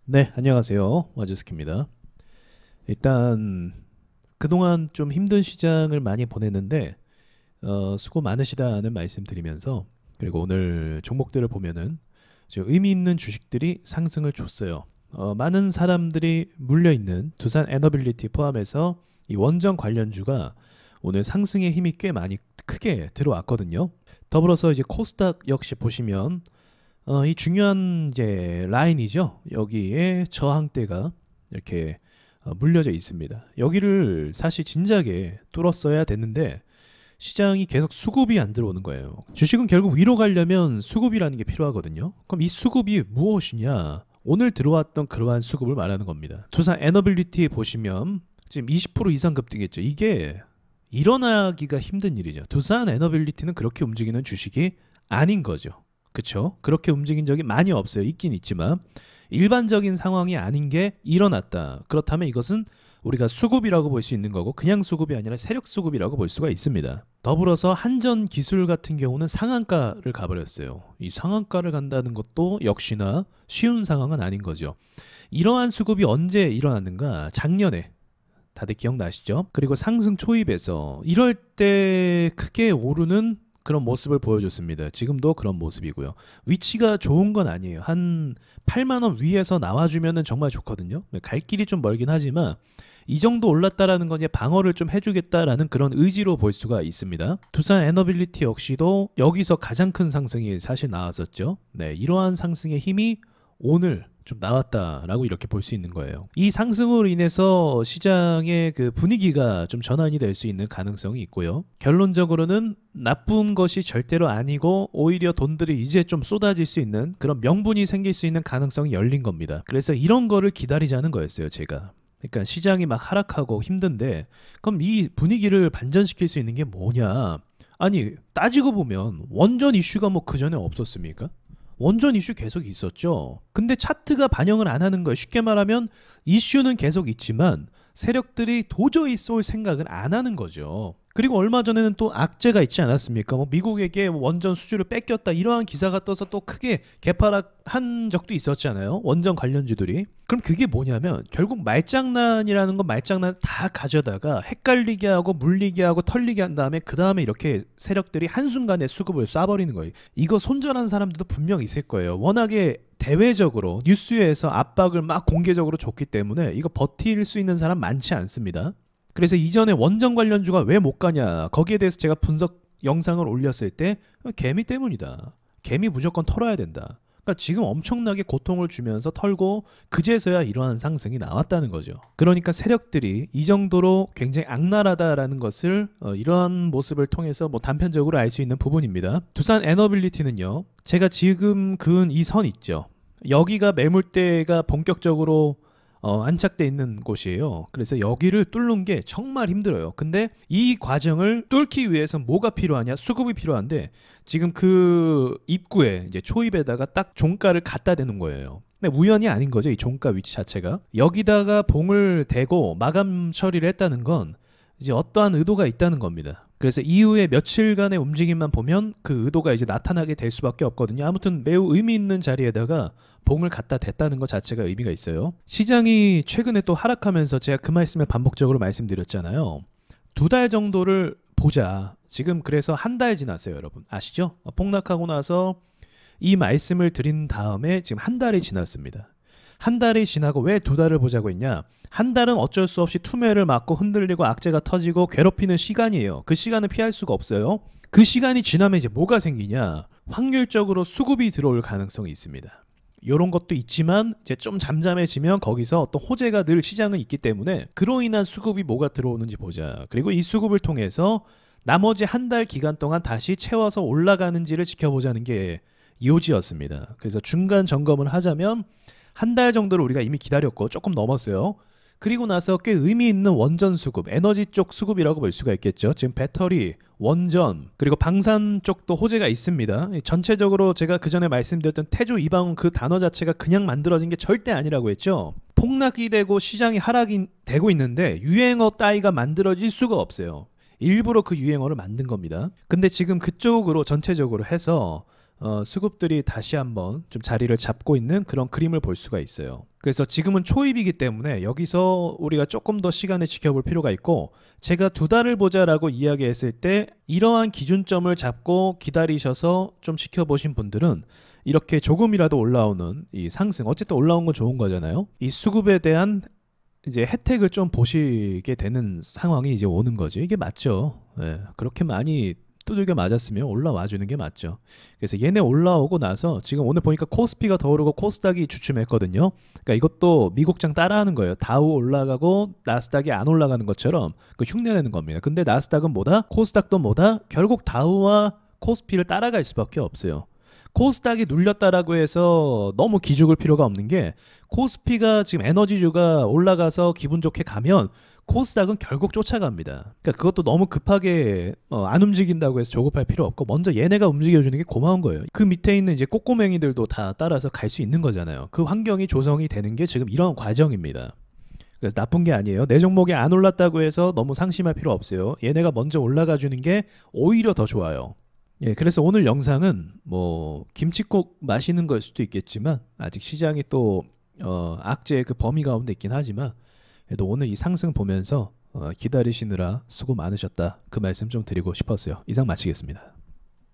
네, 안녕하세요. 와주스키입니다. 일단 그동안 좀 힘든 시장을 많이 보냈는데 수고 많으시다는 말씀드리면서, 그리고 오늘 종목들을 보면은 좀 의미 있는 주식들이 상승을 줬어요. 많은 사람들이 물려있는 두산 에너빌리티 포함해서 이 원전 관련주가 오늘 상승의 힘이 꽤 많이 크게 들어왔거든요. 더불어서 이제 코스닥 역시 보시면 이 중요한 이제 라인이죠. 여기에 저항대가 이렇게 물려져 있습니다. 여기를 사실 진작에 뚫었어야 됐는데 시장이 계속 수급이 안 들어오는 거예요. 주식은 결국 위로 가려면 수급이라는 게 필요하거든요. 그럼 이 수급이 무엇이냐? 오늘 들어왔던 그러한 수급을 말하는 겁니다. 두산 에너빌리티 보시면 지금 20% 이상 급등했죠. 이게 일어나기가 힘든 일이죠. 두산 에너빌리티는 그렇게 움직이는 주식이 아닌 거죠. 그쵸? 그렇게 움직인 적이 많이 없어요. 있긴 있지만 일반적인 상황이 아닌 게 일어났다. 그렇다면 이것은 우리가 수급이라고 볼 수 있는 거고, 그냥 수급이 아니라 세력 수급이라고 볼 수가 있습니다. 더불어서 한전 기술 같은 경우는 상한가를 가버렸어요. 이 상한가를 간다는 것도 역시나 쉬운 상황은 아닌 거죠. 이러한 수급이 언제 일어났는가? 작년에 다들 기억나시죠? 그리고 상승 초입에서 이럴 때 크게 오르는 그런 모습을 보여줬습니다. 지금도 그런 모습이고요. 위치가 좋은 건 아니에요. 한 8만 원 위에서 나와주면 정말 좋거든요. 갈 길이 좀 멀긴 하지만 이 정도 올랐다라는 건 이제 방어를 좀 해주겠다라는 그런 의지로 볼 수가 있습니다. 두산 에너빌리티 역시도 여기서 가장 큰 상승이 사실 나왔었죠. 네, 이러한 상승의 힘이 오늘 좀 나왔다라고 이렇게 볼 수 있는 거예요. 이 상승으로 인해서 시장의 그 분위기가 좀 전환이 될 수 있는 가능성이 있고요. 결론적으로는 나쁜 것이 절대로 아니고 오히려 돈들이 이제 좀 쏟아질 수 있는 그런 명분이 생길 수 있는 가능성이 열린 겁니다. 그래서 이런 거를 기다리자는 거였어요, 제가. 그러니까 시장이 막 하락하고 힘든데 그럼 이 분위기를 반전시킬 수 있는 게 뭐냐? 아니, 따지고 보면 원전 이슈가 뭐 그전에 없었습니까? 원전 이슈 계속 있었죠. 근데 차트가 반영을 안 하는 거예요. 쉽게 말하면 이슈는 계속 있지만 세력들이 도저히 쏠 생각은 안 하는 거죠. 그리고 얼마 전에는 또 악재가 있지 않았습니까? 뭐 미국에게 원전 수주를 뺏겼다, 이러한 기사가 떠서 또 크게 개파락한 적도 있었잖아요. 원전 관련주들이. 그럼 그게 뭐냐면 결국 말장난이라는 건 말장난 다 가져다가 헷갈리게 하고 물리게 하고 털리게 한 다음에 그 다음에 이렇게 세력들이 한순간에 수급을 쏴버리는 거예요. 이거 손절한 사람들도 분명 있을 거예요. 워낙에 대외적으로 뉴스에서 압박을 막 공개적으로 줬기 때문에 이거 버틸 수 있는 사람 많지 않습니다. 그래서 이전에 원전 관련주가 왜 못 가냐, 거기에 대해서 제가 분석 영상을 올렸을 때 개미 때문이다. 개미 무조건 털어야 된다. 그러니까 지금 엄청나게 고통을 주면서 털고 그제서야 이러한 상승이 나왔다는 거죠. 그러니까 세력들이 이 정도로 굉장히 악랄하다라는 것을 이러한 모습을 통해서 뭐 단편적으로 알 수 있는 부분입니다. 두산 에너빌리티는요, 제가 지금 그은 이 선 있죠. 여기가 매물대가 본격적으로 안착돼 있는 곳이에요. 그래서 여기를 뚫는 게 정말 힘들어요. 근데 이 과정을 뚫기 위해서 뭐가 필요하냐? 수급이 필요한데 지금 그 입구에 이제 초입에다가 딱 종가를 갖다 대는 거예요. 근데 우연이 아닌 거죠. 이 종가 위치 자체가. 여기다가 봉을 대고 마감 처리를 했다는 건 이제 어떠한 의도가 있다는 겁니다. 그래서 이후에 며칠간의 움직임만 보면 그 의도가 이제 나타나게 될 수밖에 없거든요. 아무튼 매우 의미 있는 자리에다가 봉을 갖다 댔다는 것 자체가 의미가 있어요. 시장이 최근에 또 하락하면서 제가 그 말씀을 반복적으로 말씀드렸잖아요. 2달 정도를 보자. 지금 그래서 한 달 지났어요, 여러분. 아시죠? 폭락하고 나서 이 말씀을 드린 다음에 지금 한 달이 지났습니다. 한 달이 지나고 왜 2달을 보자고 했냐? 한 달은 어쩔 수 없이 투매를 맞고 흔들리고 악재가 터지고 괴롭히는 시간이에요. 그 시간은 피할 수가 없어요. 그 시간이 지나면 이제 뭐가 생기냐? 확률적으로 수급이 들어올 가능성이 있습니다. 이런 것도 있지만 이제 좀 잠잠해지면 거기서 어떤 호재가 늘 시장은 있기 때문에 그로 인한 수급이 뭐가 들어오는지 보자. 그리고 이 수급을 통해서 나머지 한 달 기간 동안 다시 채워서 올라가는지를 지켜보자는 게 요지였습니다. 그래서 중간 점검을 하자면 한 달 정도를 우리가 이미 기다렸고 조금 넘었어요. 그리고 나서 꽤 의미 있는 원전 수급, 에너지 쪽 수급이라고 볼 수가 있겠죠. 지금 배터리, 원전, 그리고 방산 쪽도 호재가 있습니다. 전체적으로 제가 그전에 말씀드렸던 태조 이방원 그 단어 자체가 그냥 만들어진 게 절대 아니라고 했죠. 폭락이 되고 시장이 하락이 되고 있는데 유행어 따위가 만들어질 수가 없어요. 일부러 그 유행어를 만든 겁니다. 근데 지금 그쪽으로 전체적으로 해서 수급들이 다시 한번 좀 자리를 잡고 있는 그런 그림을 볼 수가 있어요. 그래서 지금은 초입이기 때문에 여기서 우리가 조금 더 시간을 지켜볼 필요가 있고, 제가 2달을 보자라고 이야기했을 때 이러한 기준점을 잡고 기다리셔서 좀 지켜보신 분들은 이렇게 조금이라도 올라오는 이 상승, 어쨌든 올라온 건 좋은 거잖아요. 이 수급에 대한 이제 혜택을 좀 보시게 되는 상황이 이제 오는 거죠. 이게 맞죠. 예, 그렇게 많이 두들겨 맞았으면 올라와 주는 게 맞죠. 그래서 얘네 올라오고 나서 지금 오늘 보니까 코스피가 더 오르고 코스닥이 주춤했거든요. 그러니까 이것도 미국장 따라하는 거예요. 다우 올라가고 나스닥이 안 올라가는 것처럼 그 흉내내는 겁니다. 근데 나스닥은 뭐다? 코스닥도 뭐다? 결국 다우와 코스피를 따라갈 수밖에 없어요. 코스닥이 눌렸다라고 해서 너무 기죽을 필요가 없는 게, 코스피가 지금 에너지주가 올라가서 기분 좋게 가면 코스닥은 결국 쫓아갑니다. 그러니까 그것도 너무 급하게 안 움직인다고 해서 조급할 필요 없고, 먼저 얘네가 움직여주는 게 고마운 거예요. 그 밑에 있는 이제 꼬꼬맹이들도 다 따라서 갈 수 있는 거잖아요. 그 환경이 조성이 되는 게 지금 이런 과정입니다. 그래서 나쁜 게 아니에요. 내 종목이 안 올랐다고 해서 너무 상심할 필요 없어요. 얘네가 먼저 올라가 주는 게 오히려 더 좋아요. 예, 그래서 오늘 영상은 뭐 김칫국 마시는 걸 수도 있겠지만, 아직 시장이 또 악재의 그 범위 가운데 있긴 하지만, 그래도 오늘 이 상승 보면서 기다리시느라 수고 많으셨다, 그 말씀 좀 드리고 싶었어요. 이상 마치겠습니다.